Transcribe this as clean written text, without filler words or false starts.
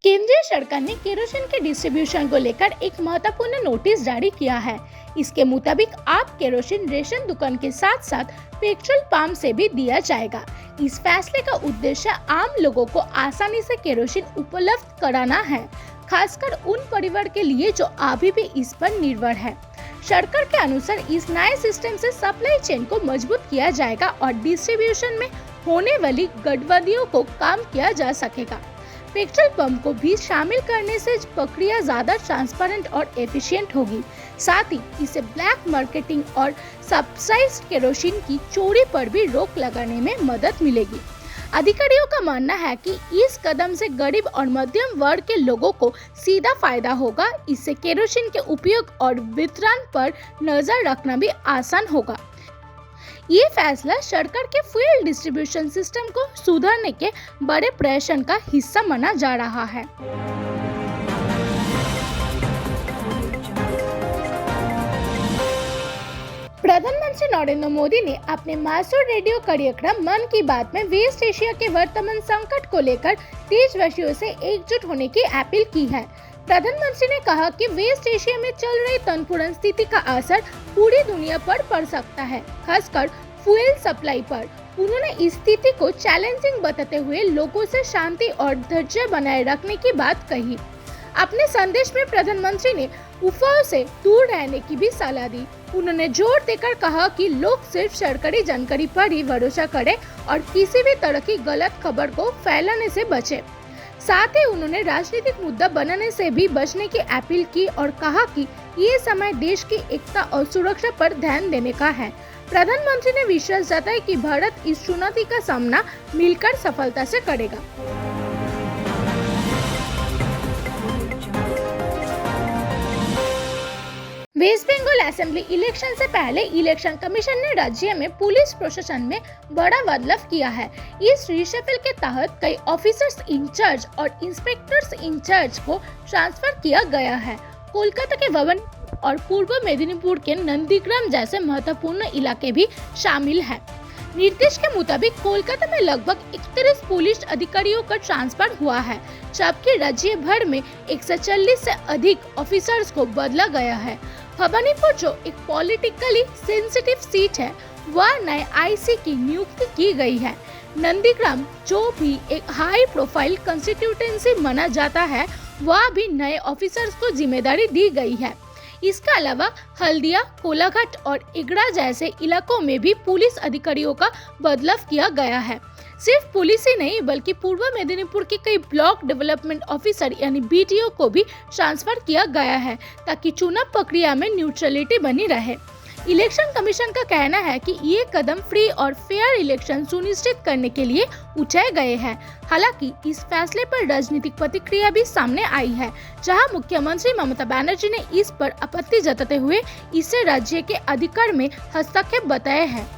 केंद्रीय सरकार ने केरोसिन के डिस्ट्रीब्यूशन को लेकर एक महत्वपूर्ण नोटिस जारी किया है। इसके मुताबिक आप केरोसिन रेशन दुकान के साथ साथ पेट्रोल पंप से भी दिया जाएगा। इस फैसले का उद्देश्य आम लोगों को आसानी से केरोसिन उपलब्ध कराना है, खासकर उन परिवार के लिए जो अभी भी इस पर निर्भर है। सरकार के अनुसार इस नए सिस्टम से सप्लाई चेन को मजबूत किया जाएगा और डिस्ट्रीब्यूशन में होने वाली गड़बड़ियों को कम किया जा सकेगा। पेट्रोल पंप को भी शामिल करने से प्रक्रिया ज्यादा ट्रांसपेरेंट और एफिशिएंट होगी। साथ ही इससे ब्लैक मार्केटिंग और सब्सिडाइज्ड केरोसिन की चोरी पर भी रोक लगाने में मदद मिलेगी। अधिकारियों का मानना है कि इस कदम से गरीब और मध्यम वर्ग के लोगों को सीधा फायदा होगा। इससे केरोसिन के उपयोग और वितरण पर नजर रखना भी आसान होगा। ये फैसला सरकार के फ्यूल डिस्ट्रीब्यूशन सिस्टम को सुधारने के बड़े प्रयास का हिस्सा माना जा रहा है। प्रधानमंत्री नरेंद्र मोदी ने अपने मास्टर रेडियो कार्यक्रम मन की बात में वेस्ट एशिया के वर्तमान संकट को लेकर देशवासियों से एकजुट होने की अपील की है। प्रधानमंत्री ने कहा कि वेस्ट एशिया में चल रही तनावपूर्ण स्थिति का असर पूरी दुनिया पर पड़ सकता है, खासकर फ्यूल सप्लाई पर। उन्होंने इस स्थिति को चैलेंजिंग बताते हुए लोगों से शांति और धैर्य बनाए रखने की बात कही। अपने संदेश में प्रधानमंत्री ने अफवाहों से दूर रहने की भी सलाह दी। उन्होंने जोर देकर कहा कि लोग सिर्फ सरकारी जानकारी पर ही भरोसा करें और किसी भी तरह की गलत खबर को फैलाने से बचें। साथ ही उन्होंने राजनीतिक मुद्दा बनाने से भी बचने की अपील की और कहा कि ये समय देश की एकता और सुरक्षा पर ध्यान देने का है। प्रधानमंत्री ने विश्वास जताया कि भारत इस चुनौती का सामना मिलकर सफलता से करेगा। वेस्ट बंगाल असेंबली इलेक्शन से पहले इलेक्शन कमीशन ने राज्य में पुलिस प्रशासन में बड़ा बदलाव किया है। इस रिशफल के तहत कई ऑफिसर्स इंचार्ज और इंस्पेक्टर्स इंचार्ज को ट्रांसफर किया गया है। कोलकाता के भवानीपुर और पूर्व मेदिनीपुर के नंदीग्राम जैसे महत्वपूर्ण इलाके भी शामिल हैं। निर्देश के मुताबिक कोलकाता में लगभग 31 पुलिस अधिकारियों का ट्रांसफर हुआ है, जबकि राज्य भर में 140 से अधिक ऑफिसर्स को बदला गया है। भवानीपुर जो एक पॉलिटिकली सेंसिटिव सीट है, वह नए आईसी की नियुक्ति की गई है। नंदीग्राम जो भी एक हाई प्रोफाइल कंस्टिट्यूएंसी माना जाता है, वह भी नए ऑफिसर्स को जिम्मेदारी दी गई है। इसके अलावा हल्दिया, कोलाघाट और इगड़ा जैसे इलाकों में भी पुलिस अधिकारियों का बदलाव किया गया है। सिर्फ पुलिस ही नहीं बल्कि पूर्व मेदिनीपुर के कई ब्लॉक डेवलपमेंट ऑफिसर यानी बीडीओ को भी ट्रांसफर किया गया है, ताकि चुनाव प्रक्रिया में न्यूट्रलिटी बनी रहे। इलेक्शन कमीशन का कहना है कि ये कदम फ्री और फेयर इलेक्शन सुनिश्चित करने के लिए उठाए गए हैं। हालांकि इस फैसले पर राजनीतिक प्रतिक्रिया भी सामने आई है, जहां मुख्यमंत्री ममता बनर्जी ने इस पर आपत्ति जताते हुए इसे राज्य के अधिकार में हस्तक्षेप बताया है।